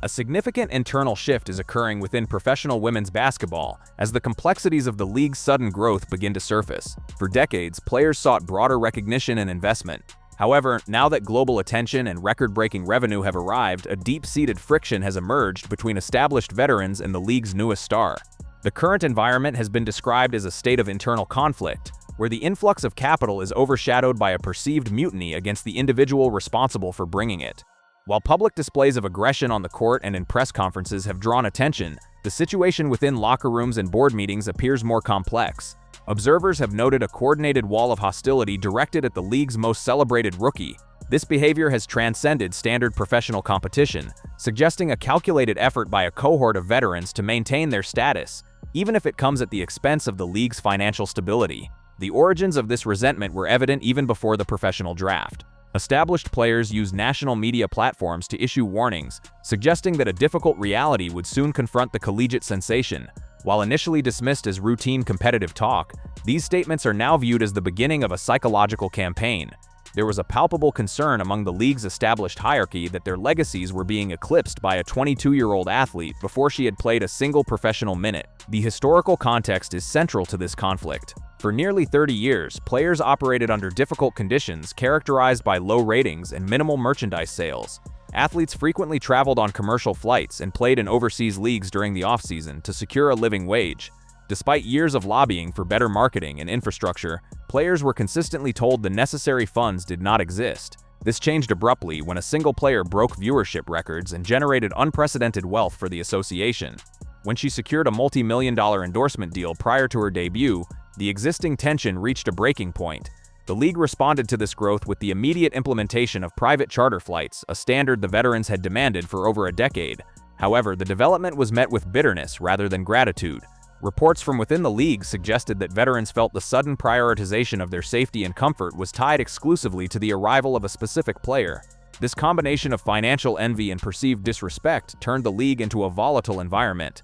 A significant internal shift is occurring within professional women's basketball as the complexities of the league's sudden growth begin to surface. For decades, players sought broader recognition and investment. However, now that global attention and record-breaking revenue have arrived, a deep-seated friction has emerged between established veterans and the league's newest star. The current environment has been described as a state of internal conflict, where the influx of capital is overshadowed by a perceived mutiny against the individual responsible for bringing it. While public displays of aggression on the court and in press conferences have drawn attention, the situation within locker rooms and board meetings appears more complex. Observers have noted a coordinated wall of hostility directed at the league's most celebrated rookie. This behavior has transcended standard professional competition, suggesting a calculated effort by a cohort of veterans to maintain their status, even if it comes at the expense of the league's financial stability. The origins of this resentment were evident even before the professional draft. Established players use national media platforms to issue warnings, suggesting that a difficult reality would soon confront the collegiate sensation. While initially dismissed as routine competitive talk, these statements are now viewed as the beginning of a psychological campaign. There was a palpable concern among the league's established hierarchy that their legacies were being eclipsed by a 22-year-old athlete before she had played a single professional minute. The historical context is central to this conflict. For nearly 30 years, players operated under difficult conditions characterized by low ratings and minimal merchandise sales. Athletes frequently traveled on commercial flights and played in overseas leagues during the off-season to secure a living wage. Despite years of lobbying for better marketing and infrastructure, players were consistently told the necessary funds did not exist. This changed abruptly when a single player broke viewership records and generated unprecedented wealth for the association. When she secured a multi-million-dollar endorsement deal prior to her debut, the existing tension reached a breaking point. The league responded to this growth with the immediate implementation of private charter flights, a standard the veterans had demanded for over a decade. However, the development was met with bitterness rather than gratitude. Reports from within the league suggested that veterans felt the sudden prioritization of their safety and comfort was tied exclusively to the arrival of a specific player. This combination of financial envy and perceived disrespect turned the league into a volatile environment.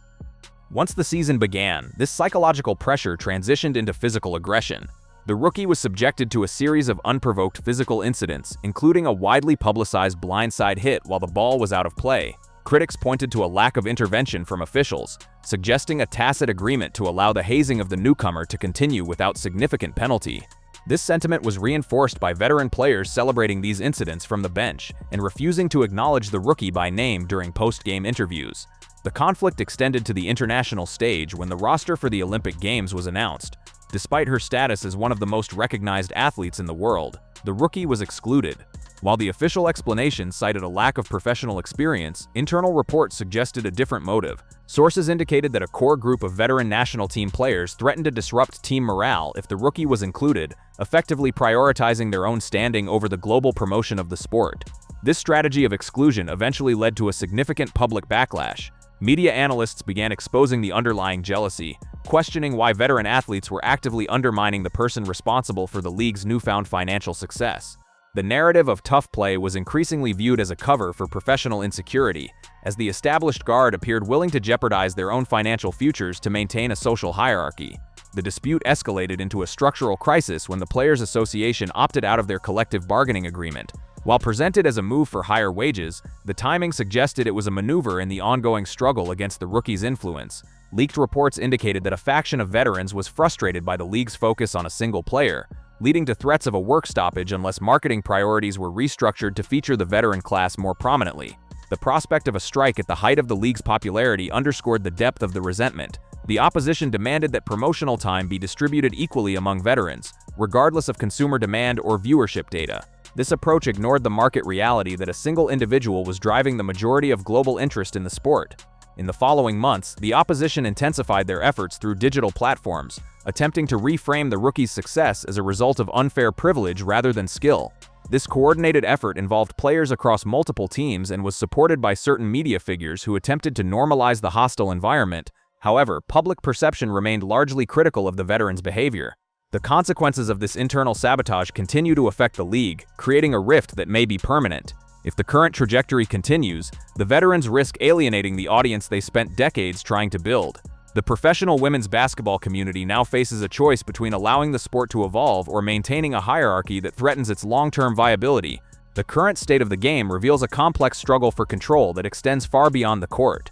Once the season began, this psychological pressure transitioned into physical aggression. The rookie was subjected to a series of unprovoked physical incidents, including a widely publicized blindside hit while the ball was out of play. Critics pointed to a lack of intervention from officials, suggesting a tacit agreement to allow the hazing of the newcomer to continue without significant penalty. This sentiment was reinforced by veteran players celebrating these incidents from the bench and refusing to acknowledge the rookie by name during post-game interviews. The conflict extended to the international stage when the roster for the Olympic Games was announced. Despite her status as one of the most recognized athletes in the world, the rookie was excluded. While the official explanation cited a lack of professional experience, internal reports suggested a different motive. Sources indicated that a core group of veteran national team players threatened to disrupt team morale if the rookie was included, effectively prioritizing their own standing over the global promotion of the sport. This strategy of exclusion eventually led to a significant public backlash. Media analysts began exposing the underlying jealousy, questioning why veteran athletes were actively undermining the person responsible for the league's newfound financial success. The narrative of tough play was increasingly viewed as a cover for professional insecurity, as the established guard appeared willing to jeopardize their own financial futures to maintain a social hierarchy. The dispute escalated into a structural crisis when the Players Association opted out of their collective bargaining agreement. While presented as a move for higher wages, the timing suggested it was a maneuver in the ongoing struggle against the rookie's influence. Leaked reports indicated that a faction of veterans was frustrated by the league's focus on a single player, leading to threats of a work stoppage unless marketing priorities were restructured to feature the veteran class more prominently. The prospect of a strike at the height of the league's popularity underscored the depth of the resentment. The opposition demanded that promotional time be distributed equally among veterans, regardless of consumer demand or viewership data. This approach ignored the market reality that a single individual was driving the majority of global interest in the sport. In the following months, the opposition intensified their efforts through digital platforms, attempting to reframe the rookie's success as a result of unfair privilege rather than skill. This coordinated effort involved players across multiple teams and was supported by certain media figures who attempted to normalize the hostile environment. However, public perception remained largely critical of the veterans' behavior. The consequences of this internal sabotage continue to affect the league, creating a rift that may be permanent. If the current trajectory continues, the veterans risk alienating the audience they spent decades trying to build. The professional women's basketball community now faces a choice between allowing the sport to evolve or maintaining a hierarchy that threatens its long-term viability. The current state of the game reveals a complex struggle for control that extends far beyond the court.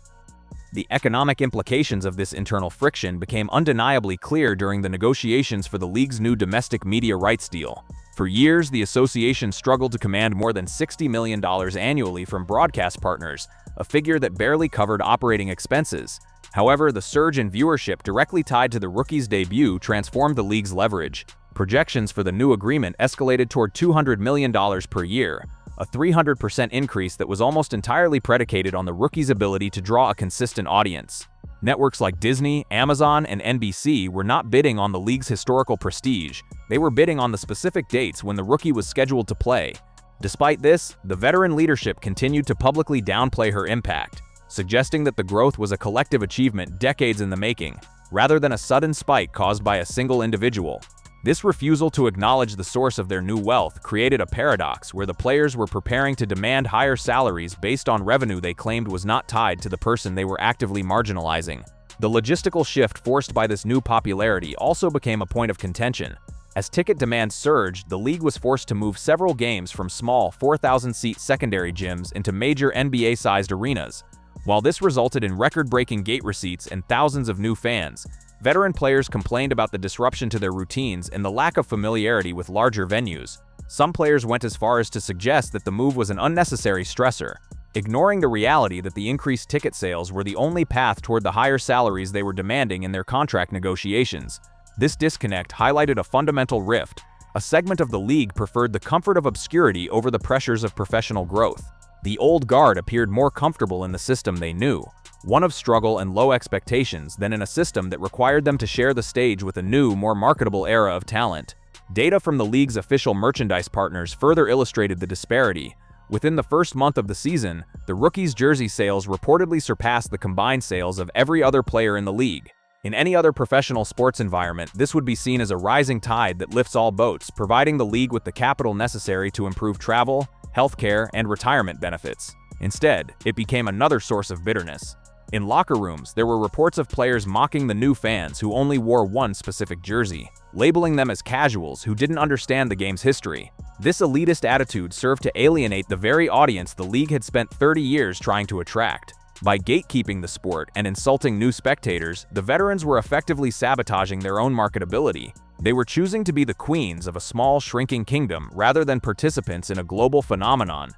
The economic implications of this internal friction became undeniably clear during the negotiations for the league's new domestic media rights deal. For years, the association struggled to command more than $60 million annually from broadcast partners, a figure that barely covered operating expenses. However, the surge in viewership directly tied to the rookie's debut transformed the league's leverage. Projections for the new agreement escalated toward $200 million per year, a 300% increase that was almost entirely predicated on the rookie's ability to draw a consistent audience. Networks like Disney, Amazon, and NBC were not bidding on the league's historical prestige. They were bidding on the specific dates when the rookie was scheduled to play. Despite this, the veteran leadership continued to publicly downplay her impact, suggesting that the growth was a collective achievement decades in the making, rather than a sudden spike caused by a single individual. This refusal to acknowledge the source of their new wealth created a paradox where the players were preparing to demand higher salaries based on revenue they claimed was not tied to the person they were actively marginalizing. The logistical shift forced by this new popularity also became a point of contention. As ticket demand surged, the league was forced to move several games from small 4,000-seat secondary gyms into major NBA-sized arenas. While this resulted in record-breaking gate receipts and thousands of new fans, veteran players complained about the disruption to their routines and the lack of familiarity with larger venues. Some players went as far as to suggest that the move was an unnecessary stressor, ignoring the reality that the increased ticket sales were the only path toward the higher salaries they were demanding in their contract negotiations. This disconnect highlighted a fundamental rift. A segment of the league preferred the comfort of obscurity over the pressures of professional growth. The old guard appeared more comfortable in the system they knew, one of struggle and low expectations, than in a system that required them to share the stage with a new, more marketable era of talent. Data from the league's official merchandise partners further illustrated the disparity. Within the first month of the season, the rookies' jersey sales reportedly surpassed the combined sales of every other player in the league. In any other professional sports environment, this would be seen as a rising tide that lifts all boats, providing the league with the capital necessary to improve travel, healthcare, and retirement benefits. Instead, it became another source of bitterness. In locker rooms, there were reports of players mocking the new fans who only wore one specific jersey, labeling them as casuals who didn't understand the game's history. This elitist attitude served to alienate the very audience the league had spent 30 years trying to attract. By gatekeeping the sport and insulting new spectators, the veterans were effectively sabotaging their own marketability. They were choosing to be the queens of a small, shrinking kingdom rather than participants in a global phenomenon.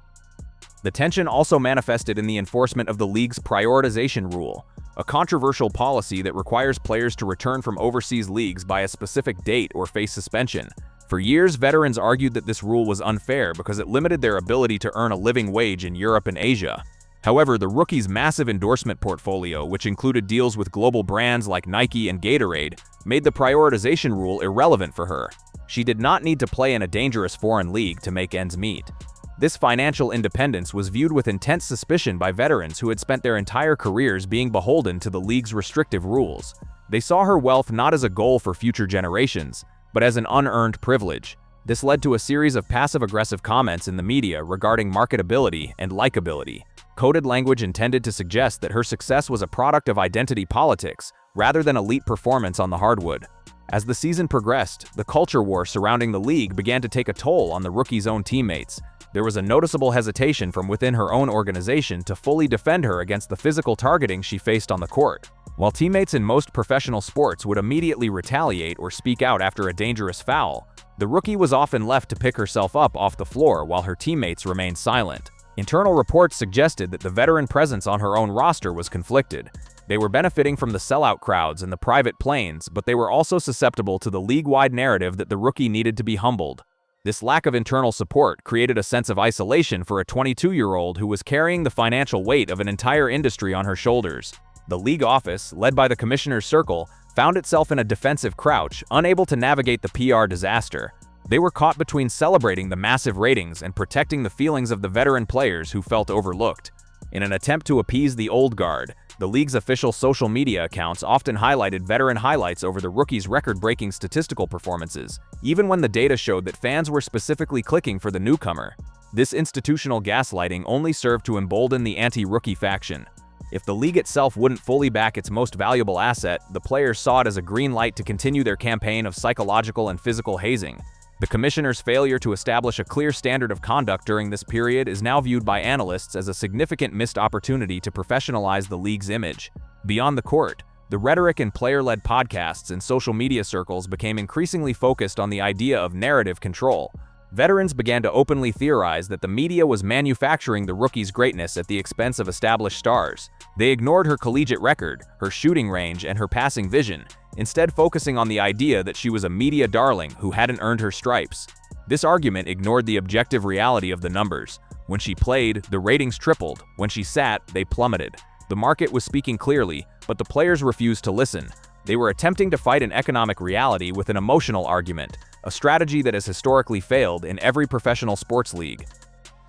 The tension also manifested in the enforcement of the league's prioritization rule, a controversial policy that requires players to return from overseas leagues by a specific date or face suspension. For years, veterans argued that this rule was unfair because it limited their ability to earn a living wage in Europe and Asia. However, the rookie's massive endorsement portfolio, which included deals with global brands like Nike and Gatorade, made the prioritization rule irrelevant for her. She did not need to play in a dangerous foreign league to make ends meet. This financial independence was viewed with intense suspicion by veterans who had spent their entire careers being beholden to the league's restrictive rules. They saw her wealth not as a goal for future generations, but as an unearned privilege. This led to a series of passive-aggressive comments in the media regarding marketability and likability, coded language intended to suggest that her success was a product of identity politics rather than elite performance on the hardwood. As the season progressed, the culture war surrounding the league began to take a toll on the rookie's own teammates. There was a noticeable hesitation from within her own organization to fully defend her against the physical targeting she faced on the court. While teammates in most professional sports would immediately retaliate or speak out after a dangerous foul, the rookie was often left to pick herself up off the floor while her teammates remained silent. Internal reports suggested that the veteran presence on her own roster was conflicted. They were benefiting from the sellout crowds and the private planes, but they were also susceptible to the league-wide narrative that the rookie needed to be humbled. This lack of internal support created a sense of isolation for a 22-year-old who was carrying the financial weight of an entire industry on her shoulders. The league office, led by the commissioner's circle, found itself in a defensive crouch, unable to navigate the PR disaster. They were caught between celebrating the massive ratings and protecting the feelings of the veteran players who felt overlooked. In an attempt to appease the old guard, the league's official social media accounts often highlighted veteran highlights over the rookie's record-breaking statistical performances, even when the data showed that fans were specifically clicking for the newcomer. This institutional gaslighting only served to embolden the anti-rookie faction. If the league itself wouldn't fully back its most valuable asset, the players saw it as a green light to continue their campaign of psychological and physical hazing. The commissioner's failure to establish a clear standard of conduct during this period is now viewed by analysts as a significant missed opportunity to professionalize the league's image. Beyond the court, the rhetoric in player-led podcasts and social media circles became increasingly focused on the idea of narrative control. Veterans began to openly theorize that the media was manufacturing the rookie's greatness at the expense of established stars. They ignored her collegiate record, her shooting range, and her passing vision, instead focusing on the idea that she was a media darling who hadn't earned her stripes. This argument ignored the objective reality of the numbers. When she played, the ratings tripled. When she sat, they plummeted. The market was speaking clearly, but the players refused to listen. They were attempting to fight an economic reality with an emotional argument, a strategy that has historically failed in every professional sports league.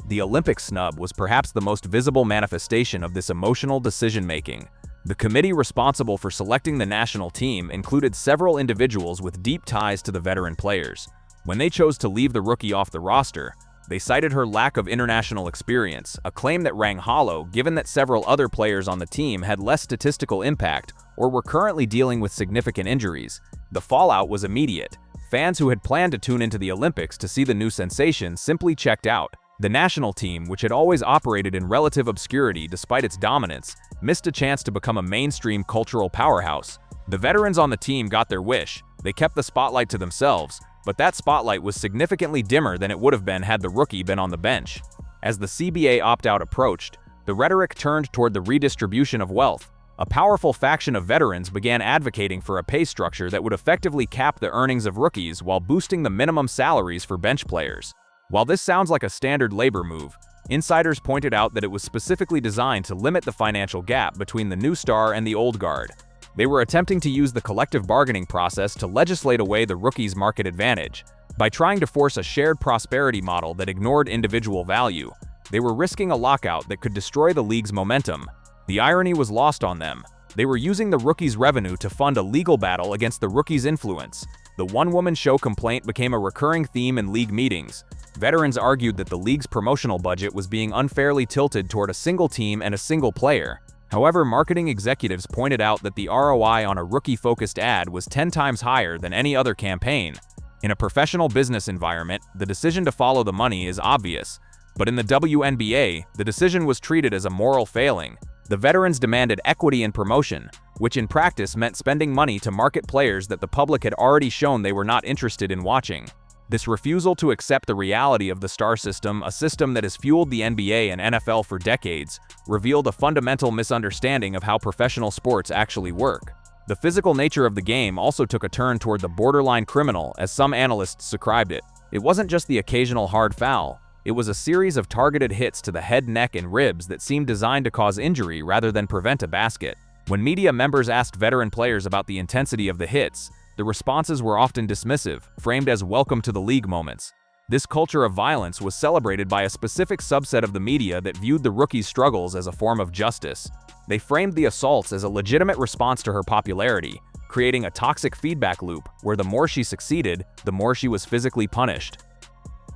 The Olympic snub was perhaps the most visible manifestation of this emotional decision-making. The committee responsible for selecting the national team included several individuals with deep ties to the veteran players. When they chose to leave the rookie off the roster, they cited her lack of international experience, a claim that rang hollow given that several other players on the team had less statistical impact or were currently dealing with significant injuries. The fallout was immediate. Fans who had planned to tune into the Olympics to see the new sensation simply checked out. The national team, which had always operated in relative obscurity despite its dominance, missed a chance to become a mainstream cultural powerhouse. The veterans on the team got their wish. They kept the spotlight to themselves, but that spotlight was significantly dimmer than it would have been had the rookie been on the bench. As the CBA opt-out approached, the rhetoric turned toward the redistribution of wealth. A powerful faction of veterans began advocating for a pay structure that would effectively cap the earnings of rookies while boosting the minimum salaries for bench players. While this sounds like a standard labor move, insiders pointed out that it was specifically designed to limit the financial gap between the new star and the old guard. They were attempting to use the collective bargaining process to legislate away the rookie's market advantage. By trying to force a shared prosperity model that ignored individual value, they were risking a lockout that could destroy the league's momentum. The irony was lost on them. They were using the rookie's revenue to fund a legal battle against the rookie's influence. The one-woman show complaint became a recurring theme in league meetings. Veterans argued that the league's promotional budget was being unfairly tilted toward a single team and a single player. However, marketing executives pointed out that the ROI on a rookie-focused ad was 10 times higher than any other campaign. In a professional business environment, the decision to follow the money is obvious. But in the WNBA, the decision was treated as a moral failing. The veterans demanded equity in promotion, which in practice meant spending money to market players that the public had already shown they were not interested in watching. This refusal to accept the reality of the star system, a system that has fueled the NBA and NFL for decades, revealed a fundamental misunderstanding of how professional sports actually work. The physical nature of the game also took a turn toward the borderline criminal, as some analysts described it. It wasn't just the occasional hard foul. It was a series of targeted hits to the head, neck, and ribs that seemed designed to cause injury rather than prevent a basket. When media members asked veteran players about the intensity of the hits, the responses were often dismissive, framed as welcome to the league moments. This culture of violence was celebrated by a specific subset of the media that viewed the rookie's struggles as a form of justice. They framed the assaults as a legitimate response to her popularity, creating a toxic feedback loop where the more she succeeded, the more she was physically punished.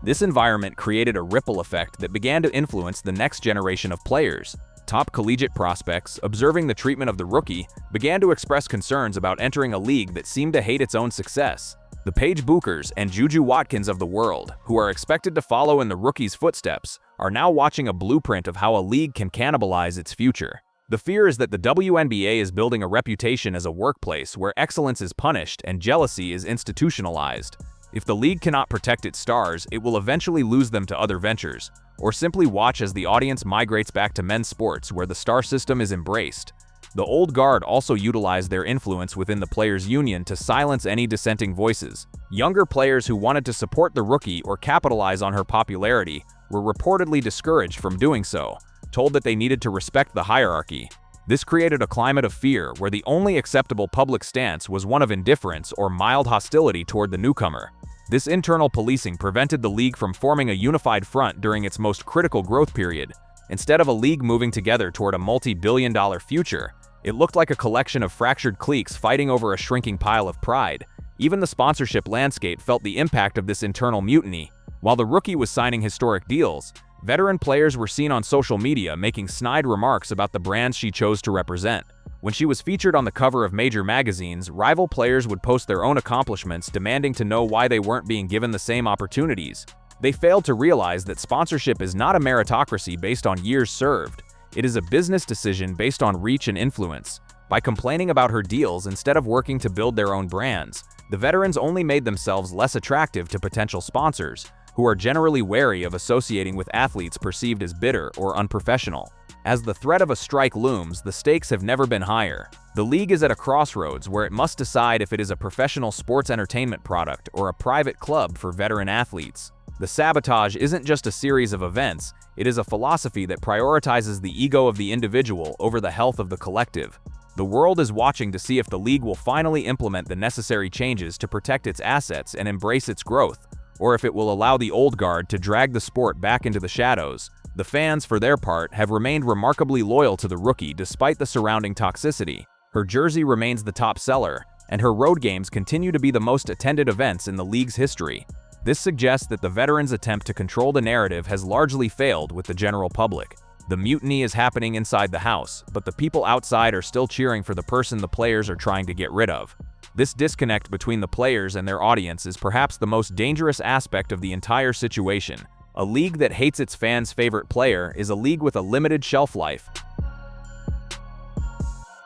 This environment created a ripple effect that began to influence the next generation of players. Top collegiate prospects, observing the treatment of the rookie, began to express concerns about entering a league that seemed to hate its own success. The Paige Bookers and Juju Watkins of the world, who are expected to follow in the rookie's footsteps, are now watching a blueprint of how a league can cannibalize its future. The fear is that the WNBA is building a reputation as a workplace where excellence is punished and jealousy is institutionalized. If the league cannot protect its stars, it will eventually lose them to other ventures, or simply watch as the audience migrates back to men's sports where the star system is embraced. The old guard also utilized their influence within the players' union to silence any dissenting voices. Younger players who wanted to support the rookie or capitalize on her popularity were reportedly discouraged from doing so, told that they needed to respect the hierarchy. This created a climate of fear where the only acceptable public stance was one of indifference or mild hostility toward the newcomer. This internal policing prevented the league from forming a unified front during its most critical growth period. Instead of a league moving together toward a multi-billion-dollar future, it looked like a collection of fractured cliques fighting over a shrinking pile of pride. Even the sponsorship landscape felt the impact of this internal mutiny. While the rookie was signing historic deals, veteran players were seen on social media making snide remarks about the brands she chose to represent. When she was featured on the cover of major magazines, rival players would post their own accomplishments, demanding to know why they weren't being given the same opportunities. They failed to realize that sponsorship is not a meritocracy based on years served. It is a business decision based on reach and influence. By complaining about her deals instead of working to build their own brands, the veterans only made themselves less attractive to potential sponsors, who are generally wary of associating with athletes perceived as bitter or unprofessional. As the threat of a strike looms, the stakes have never been higher. The league is at a crossroads where it must decide if it is a professional sports entertainment product or a private club for veteran athletes. The sabotage isn't just a series of events, it is a philosophy that prioritizes the ego of the individual over the health of the collective. The world is watching to see if the league will finally implement the necessary changes to protect its assets and embrace its growth, or if it will allow the old guard to drag the sport back into the shadows. The fans, for their part, have remained remarkably loyal to the rookie despite the surrounding toxicity. Her jersey remains the top seller, and her road games continue to be the most attended events in the league's history. This suggests that the veterans' attempt to control the narrative has largely failed with the general public. The mutiny is happening inside the house, but the people outside are still cheering for the person the players are trying to get rid of. This disconnect between the players and their audience is perhaps the most dangerous aspect of the entire situation. A league that hates its fans' favorite player is a league with a limited shelf life.